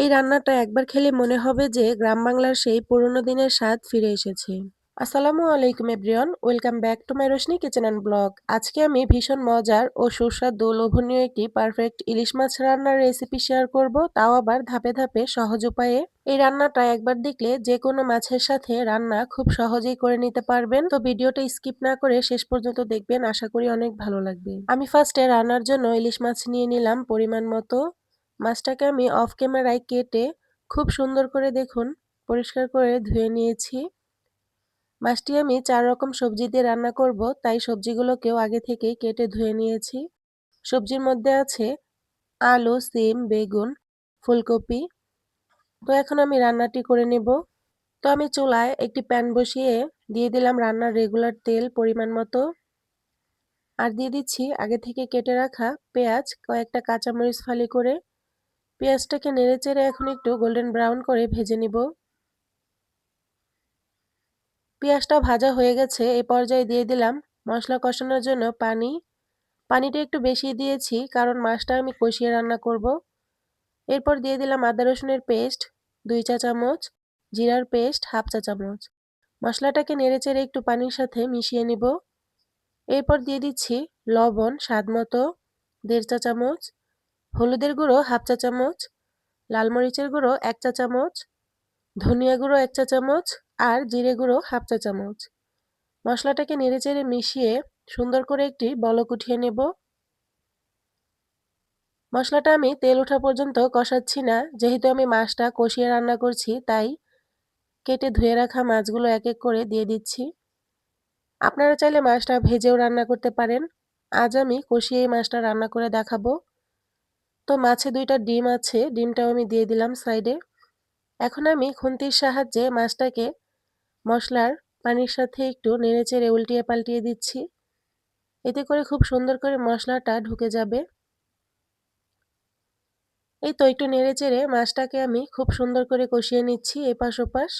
এই রান্নাটা একবার খেলে মনে হবে যে গ্রাম বাংলার সেই পুরনো দিনের স্বাদ ফিরে এসেছে। আসসালামু আলাইকুম everyone, welcome back to my Roshni kitchen and blog. আজকে আমি ভীষণ মজার ও সুস্বাদু লোভনীয় একটি পারফেক্ট ইলিশ মাছ রান্নার রেসিপি শেয়ার করব, তাও আবার ধাপে ধাপে সহজ উপায়ে। এই রান্নাটা একবার দেখলে যে কোনো মাছের সাথে রান্না খুব সহজেই করে নিতে পারবেন। তো ভিডিওটা স্কিপ না করে শেষ পর্যন্ত দেখবেন, আশা করি অনেক ভালো লাগবে। আমি ফার্স্টে রান্নার জন্য ইলিশ মাছ নিয়ে নিলাম পরিমাণ মতো। মাছটাকে আমি অফ ক্যামেরায় কেটে খুব সুন্দর করে দেখুন পরিষ্কার করে ধুয়ে নিয়েছি। মাছটি আমি ৪ রকম সবজি দিয়ে রান্না করব, তাই সবজিগুলোকেও আগে থেকেই কেটে ধুয়ে নিয়েছি। সবজির মধ্যে আছে আলু, সিম, বেগুন, ফুলকপি। তো এখন আমি রান্নাটি করে নেব। তো আমি চুলায় একটি প্যান বসিয়ে দিয়ে দিলাম রান্নার রেগুলার তেল পরিমাণ মতো। আর দিয়ে দিচ্ছি আগে থেকে কেটে রাখা পেঁয়াজ, কয়েকটা কাঁচামরিচ ফালি করে। পেঁয়াজটাকে নেড়েচেড়ে এখন একটু গোল্ডেন ব্রাউন করে ভেজে নিব। পেঁয়াজটা ভাজা হয়ে গেছে, এই পর্যায়ে দিয়ে দিলাম মশলা কষানোর জন্য পানি। পানিটা একটু বেশি দিয়েছি কারণ মাছটা আমি কষিয়ে রান্না করব। এরপর দিয়ে দিলাম আদা রসুনের পেস্ট 2 চা চামচ, জিরার পেস্ট 1/2 চা চামচ। মশলাটাকে নেড়েচেড়ে একটু পানির সাথে মিশিয়ে নিব। এরপর দিয়ে দিচ্ছি লবণ স্বাদ মতো 1/2 চা চামচ, হলুদের গুঁড়ো 1/2 চা চামচ, লাল মরিচের গুঁড়ো 1 চা চামচ, ধনিয়া গুঁড়ো 1 চা চামচ আর জিরে গুঁড়ো 1/2 চা চামচ। মশলাটাকে নেড়েচেড়ে মিশিয়ে সুন্দর করে একটি বলক উঠিয়ে নেব। মশলাটা আমি তেল ওঠা পর্যন্ত কষাচ্ছি না, যেহেতু আমি মাছটা কষিয়ে রান্না করছি, তাই কেটে ধুয়ে রাখা মাছগুলো এক এক করে দিয়ে দিচ্ছি। আপনারা চাইলে মাছটা ভেজেও রান্না করতে পারেন। আজ আমি কষিয়ে এই মাছটা রান্না করে দেখাবো। তো মাছে 2টা ডিম আছে, ডিমটাও আমি দিয়ে দিলাম সাইডে। এখন আমি খুন্তির সাহায্যে মাছটাকে মশলার পানির সাথে একটু নেড়েচেড়ে উল্টিয়ে পাল্টিয়ে দিচ্ছি। এতে করে খুব সুন্দর করে মশলাটা ঢুকে যাবে। এই তো একটু নেড়েচেড়ে মাছটাকে আমি খুব সুন্দর করে কষিয়ে নিচ্ছি এপাশ ওপাশ।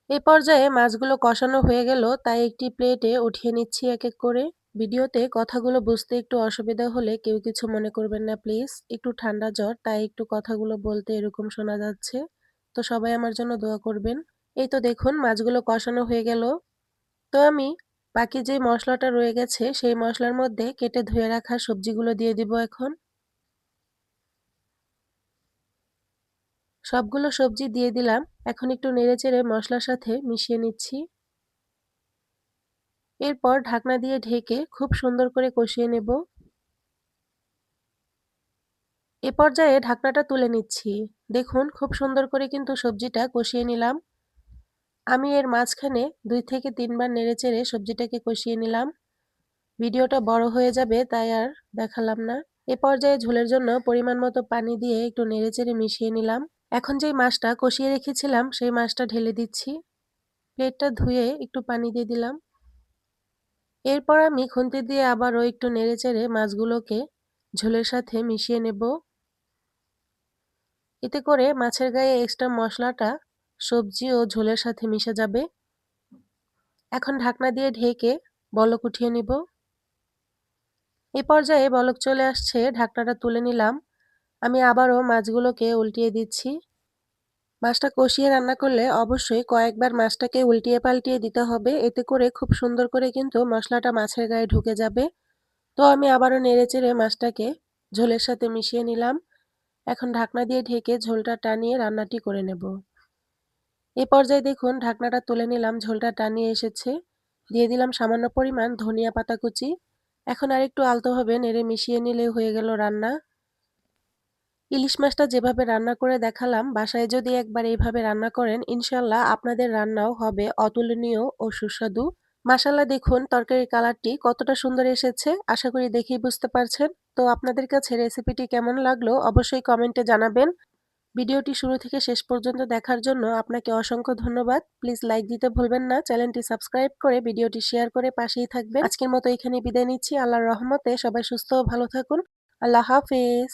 এই পর্যায়ে মাছগুলো কষানো হয়ে গেল, তাই একটি প্লেটে উঠিয়ে নিচ্ছি এক এক করে। ভিডিওতে কথাগুলো বুঝতে একটু অসুবিধা হলে কেউ কিছু মনে করবেন না প্লিজ। একটু ঠান্ডা জ্বর, তাই একটু কথাগুলো বলতে এরকম শোনা যাচ্ছে। তো সবাই আমার জন্য দোয়া করবেন। এই তো দেখুন মাছগুলো কষানো হয়ে গেল। তো আমি বাকি যে মশলাটা রয়ে গেছে সেই মশলার মধ্যে কেটে ধুয়ে রাখা সবজিগুলো দিয়ে দিব এখন। সবগুলো সবজি দিয়ে দিলাম। এখন একটু নেড়েচেড়ে মশলার সাথে মিশিয়ে নিচ্ছি। এরপর ঢাকনা দিয়ে ঢেকে খুব সুন্দর করে কষিয়ে নেব। এ পর্যায়ে ঢাকনাটা তুলে নিচ্ছি। দেখুন খুব সুন্দর করে কিন্তু সবজিটা কষিয়ে নিলাম। আমি এর মাঝখানে 2 থেকে 3 বার নেড়েচেড়ে সবজিটাকে কষিয়ে নিলাম। ভিডিওটা বড় হয়ে যাবে, তাই আর দেখালাম না। এ পর্যায়ে ঝোলের জন্য পরিমাণ মতো পানি দিয়ে একটু নেড়েচেড়ে মিশিয়ে নিলাম। এখন যেই মাছটা কষিয়ে রেখেছিলাম সেই মাছটা ঢেলে দিচ্ছি। প্লেটটা ধুয়ে একটু পানি দিয়ে দিলাম। এরপর আমি খুন্তি দিয়ে আবারও একটু নেড়েচেড়ে মাছগুলোকে ঝোলের সাথে মিশিয়ে নেব। এতে করে মাছের গায়ে এক্সট্রা মশলাটা সবজি ও ঝোলের সাথে মিশে যাবে। এখন ঢাকনা দিয়ে ঢেকে বলক উঠিয়ে নিব। এই পর্যায়ে বলক চলে আসছে, ঢাকনাটা তুলে নিলাম। আমি আবারও মাছগুলোকে উল্টিয়ে দিচ্ছি। মাছটা কষিয়ে রান্না করলে অবশ্যই কয়েকবার মাছটাকে উল্টিয়ে পাল্টিয়ে দিতে হবে, এতে করে খুব সুন্দর করে কিন্তু মশলাটা মাছের গায়ে ঢুকে যাবে। তো আমি আবারও নেড়েচেড়ে মাছটাকে ঝোলের সাথে মিশিয়ে নিলাম। এখন ঢাকনা দিয়ে ঢেকে ঝোলটা টানিয়ে রান্নাটি করে নেব। এই পর্যায়ে দেখুন ঢাকনাটা তুলে নিলাম, ঝোলটা টানিয়ে এসেছে। দিয়ে দিলাম সামান্য পরিমাণ ধনিয়া পাতা কুচি। এখন আরেকটু আলতোভাবে নেড়ে মিশিয়ে নিলেই হয়ে গেল রান্না। ইলিশ মাছটা যেভাবে রান্না করে দেখালাম, বাসায় যদি একবার এইভাবে রান্না করেন, ইনশাল্লাহ আপনাদের রান্নাও হবে অতুলনীয় ও সুস্বাদু। মাশাআল্লাহ, দেখুন তরকারির কালারটি কতটা সুন্দর এসেছে, আশা করি দেখেই বুঝতে পারছেন। তো আপনাদের কাছে রেসিপিটি কেমন লাগলো অবশ্যই কমেন্টে জানাবেন। ভিডিওটি শুরু থেকে শেষ পর্যন্ত দেখার জন্য আপনাকে অসংখ্য ধন্যবাদ। প্লিজ লাইক দিতে ভুলবেন না, চ্যানেলটি সাবস্ক্রাইব করে ভিডিওটি শেয়ার করে পাশেই থাকবেন। আজকের মতো এখানেই বিদায় নিচ্ছি। আল্লাহর রহমতে সবাই সুস্থ ও ভালো থাকুন। আল্লাহ হাফেজ।